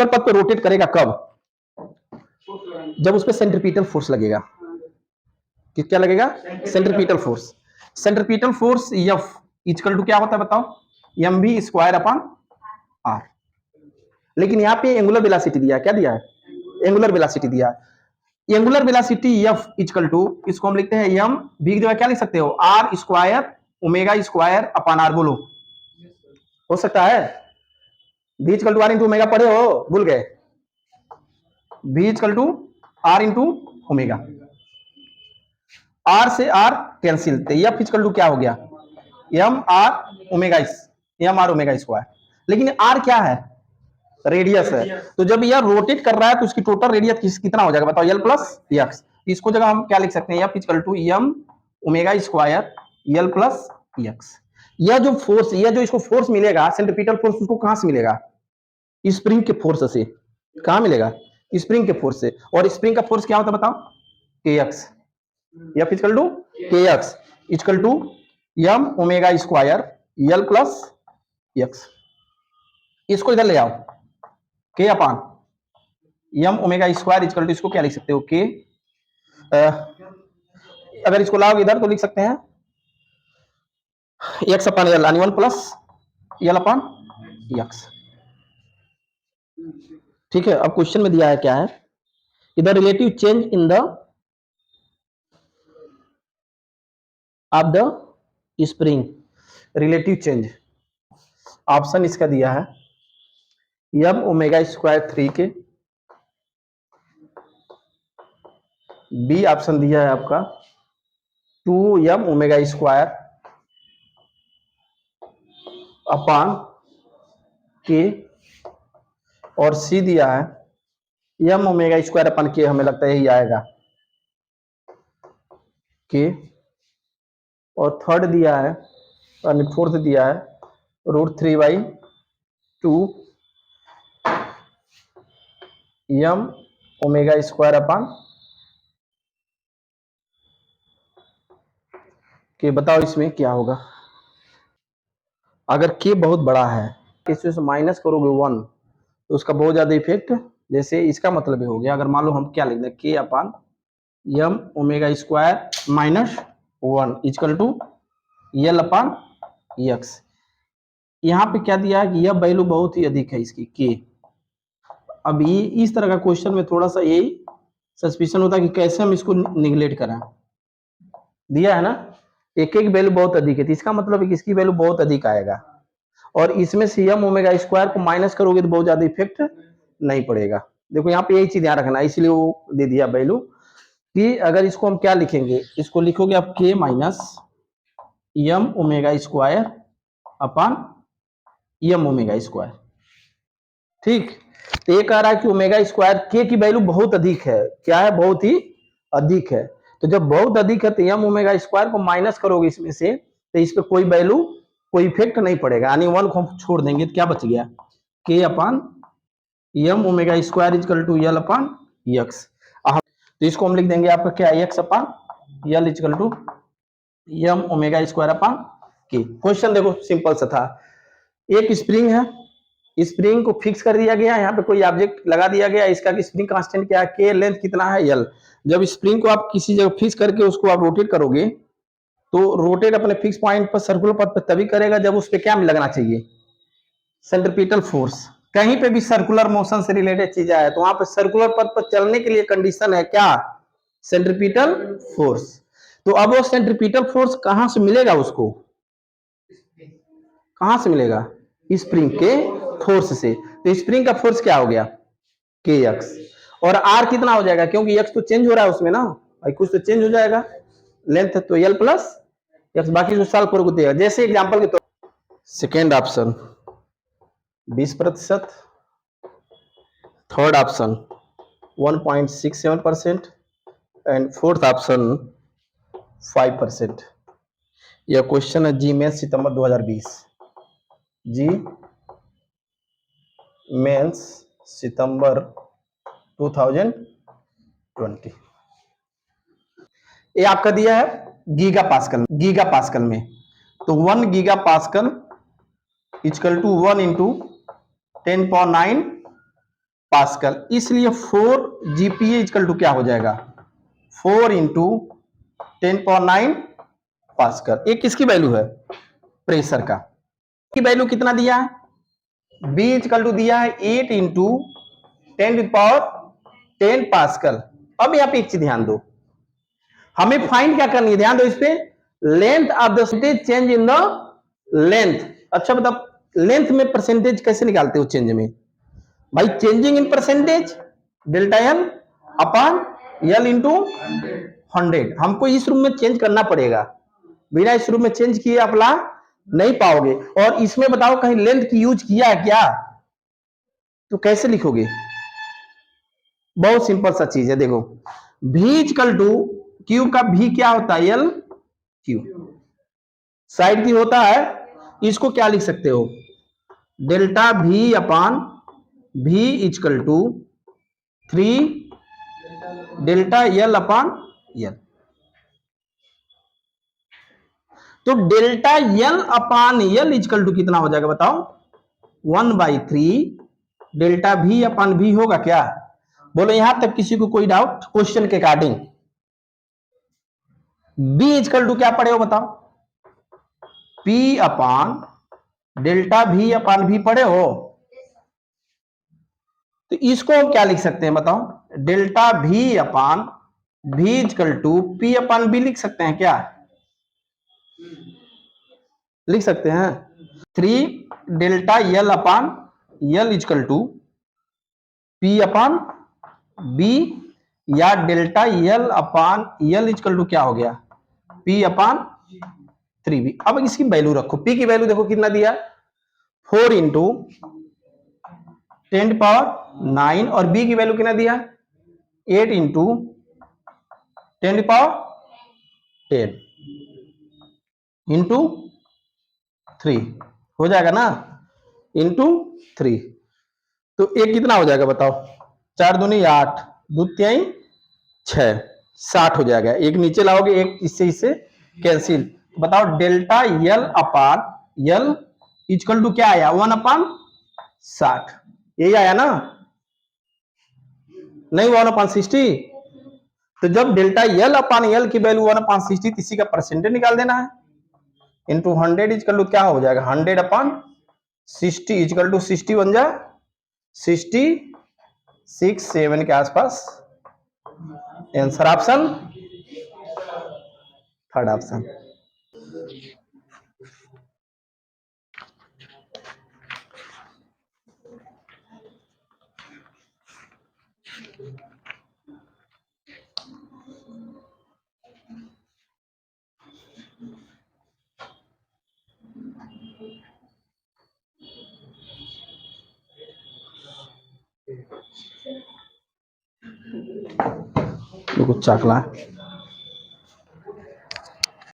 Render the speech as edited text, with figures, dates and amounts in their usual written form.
Angular पथ पे rotate करेगा कब? जब उस पर सेंट्रीपिटल फोर्स लगेगा। क्या लगेगा? Centripetal force. Centripetal force F equal to क्या होता है बताओ? mv square upon r। लेकिन यहाँ पे एंगुलर वेलोसिटी दिया है, क्या दिया है? एंगुलर वेलोसिटी दिया है। Angular velocity F equal to, इसको हम लिखते हैं m v की जगह क्या लिख सकते हो? r square omega square upon r। बोलो, हो सकता है? v equal to r into omega पढ़े हो? भूल गए? v equal to r into omega, r से r कैंसिल, तो F इक्वल टू क्या हो गया? m r omega square. लेकिन r क्या है? रेडियस है। तो जब यह रोटेट कर रहा है तो उसकी टोटल रेडियस कितना हो जाएगा बताओ? L plus x. इसको जगह हम क्या लिख सकते हैं? F equal to m omega square L plus x. यह जो फोर्स, यह जो इसको फोर्स मिलेगा सेंट्रीपिटल फोर्स, उसको कहां से मिलेगा? स्प्रिंग के फोर्स से। कहां मिलेगा? स्प्रिंग के फोर्स से। और स्प्रिंग का फोर्स क्या होता है बताओ? kx। F equal to kx equal to m omega square L plus x. इसको इधर ले आओ, k upon m omega square equal to, इसको क्या लिख सकते हो? k, अगर इसको लाओगे इधर तो लिख सकते हैं x अपान l, यानी 1 प्लस l अपान x। ठीक है। अब क्वेश्चन में दिया है क्या है इधर? Relative change in the of the spring. Relative change option इसका दिया है m ओमेगा स्क्वायर 3k, बी ऑप्शन दिया है आपका 2m omega square upon k, और सी दिया है m ओमेगा स्क्वायर अपन के, हमें लगता है यही आएगा k, और थर्ड दिया है, और फोर्थ दिया है √3/2 m ओमेगा स्क्वायर अपन के। बताओ इसमें क्या होगा? अगर k बहुत बड़ा है, इसमें से माइनस करोगे 1 तो उसका बहुत ज्यादा इफेक्ट, जैसे इसका मतलब ये हो गया, अगर मान लो हम क्या लिख दें k upon m omega square minus 1 equal to l upon x. यहाँ पे क्या दिया है कि यह वैल्यू बहुत ही अधिक है इसकी k। अब ये इस तरह का क्वेश्चन में थोड़ा सा यही सस्पिशन होता है कि कैसे हम इसको निगलेक्ट करें। दिया है ना, एक एक वैल्यू बहुत अधिक है, तो इसका मतलब है कि इसकी वैल्यू बहुत अधिक आएगा, और इसमें से m ओमेगा स्क्वायर को माइनस करोगे तो बहुत ज्यादा इफेक्ट नहीं पड़ेगा। देखो यहाँ पे यही चीज ध्यान रखना, इसलिए वो दे दिया वैल्यू कि अगर इसको हम क्या लिखेंगे, इसको लिखोगे आप k minus m omega square अपान m ओमेगा स्क्वायर। ठीक, तो ये कह रहा है कि ओमेगा स्क्वायर k की वैल्यू बहुत अधिक है। क्या है? बहुत ही अधिक है। तो जब बहुत अधिक है तो m ओमेगा स्क्वायर को माइनस करोगे इसमें से, तो इस पे कोई वैल्यू, कोई इफेक्ट नहीं पड़ेगा, यानी 1 को हम छोड़ देंगे तो क्या बच गया? k upon m omega square equal to l upon x. तो इसको हम लिख देंगे आपका क्या? x upon l equal to m omega square upon k। Question देखो सिंपल सा था, एक स्प्रिंग है, स्प्रिंग को फिक्स कर दिया गया, यहाँ पे कोई ऑब्जेक्ट लगा दिया गया, इसका स्प्रिंग कांस्टेंट क्या है? k, लेंथ कितना है? l। जब स्प्रिंग को आप किसी जगह फिक्स करके उसको आप रोटेट करोगे तो रोटेट अपने फिक्स पॉइंट पर सर्कुलर पथ पर तभी करेगा जब उस पर क्या लगना चाहिए? Centripetal force. कहीं पे भी सर्कुलर मोशन से रिलेटेड चीज आए तो वहां पे सर्कुलर पथ पर चलने के लिए कंडीशन है क्या? Centripetal force. तो अब वो सेंट्रीपिटल फोर्स कहां से मिलेगा? उसको कहां से मिलेगा? स्प्रिंग के फोर्स से। तो स्प्रिंग का फोर्स क्या हो गया? kx, और r कितना हो जाएगा? क्योंकि x तो चेंज हो रहा है उसमें ना, कुछ तो चेंज हो जाएगा, लेंथ तो l प्लस एक्स, बाकी जो सॉल्व करोगे देगा। जैसे एग्जांपल के तौर, second option 20%, third option 1.67% and fourth option 5%। यह क्वेश्चन है जी मेंस सितंबर 2020। जी मेंस सितंबर 2020। ये आपका दिया है गीगा पास्कल, गीगा पास्कल में। तो 1 giga pascal equal to 1 into 10 power 9 pascal, इसलिए 4 GPa इक्वल टू क्या हो जाएगा 4 इंटू 10⁹ पास्कल। एक किसकी वैल्यू है प्रेशर का, की वैल्यू कितना दिया है B इक्वल टू दिया है 8 इंटू 10⁻10 पास्कल। अब यहाँ पे एक चीज ध्यान दो, हमें फाइंड क्या करनी है, ध्यान दो इस पे, length of the percentage change in the length. अच्छा बताओ लेंथ में परसेंटेज कैसे निकालते हो चेंज में, भाई changing in percentage delta L upon L into 100। हमको इस रूप में चेंज करना पड़ेगा, बिना इस रूप में चेंज किए आप ला नहीं पाओगे। और इसमें बताओ कहीं लेंथ की यूज किया है क्या, तो कैसे लिखोगे, बहुत सिंपल सा चीज है, देखो V इक्वल टू क्यू का V क्या होता है एल क्यू, साइड की होता है, इसको क्या लिख सकते हो delta V upon V equal to 3 delta L upon L. तो delta L upon L equal to कितना हो जाएगा बताओ 1/3 डेल्टा V अपान V होगा क्या, बोलो यहां तक किसी को कोई डाउट क्वेश्चन के अकॉर्डिंग। B इक्वल टू क्या पड़े हो बताओ P अपान डेल्टा V अपान V पड़े हो, तो इसको हम क्या लिख सकते हैं बताओ delta V upon V equal to P upon B लिख सकते हैं क्या, लिख सकते हैं 3 delta L upon L equal to P upon B, या delta L upon L equal to क्या हो गया P अपान 3B। अब इसकी वैल्यू रखो, P की वैल्यू देखो कितना दिया 4 इंटू 10⁻9 और B की वैल्यू कितना दिया 8 इंटू 10⁻10 इंटू 3 हो जाएगा ना, इंटू 3, तो एक कितना हो जाएगा बताओ 4 दूनी 8 2 3 6 60 हो जाएगा, एक नीचे लाओगे एक इससे कैंसिल, बताओ delta L upon L equal to क्या आया 1/60, यही आया ना, नहीं 1/60। तो जब डेल्टा एल अपान एल की वैल्यू 1/60 इसी का परसेंटेज निकाल देना है, इंटू 100 इक्वल टू क्या हो जाएगा 100/60 इक्वल टू 60 बन जाए 67 के आसपास, आंसर ऑप्शन थर्ड ऑप्शन। कुछ चाकला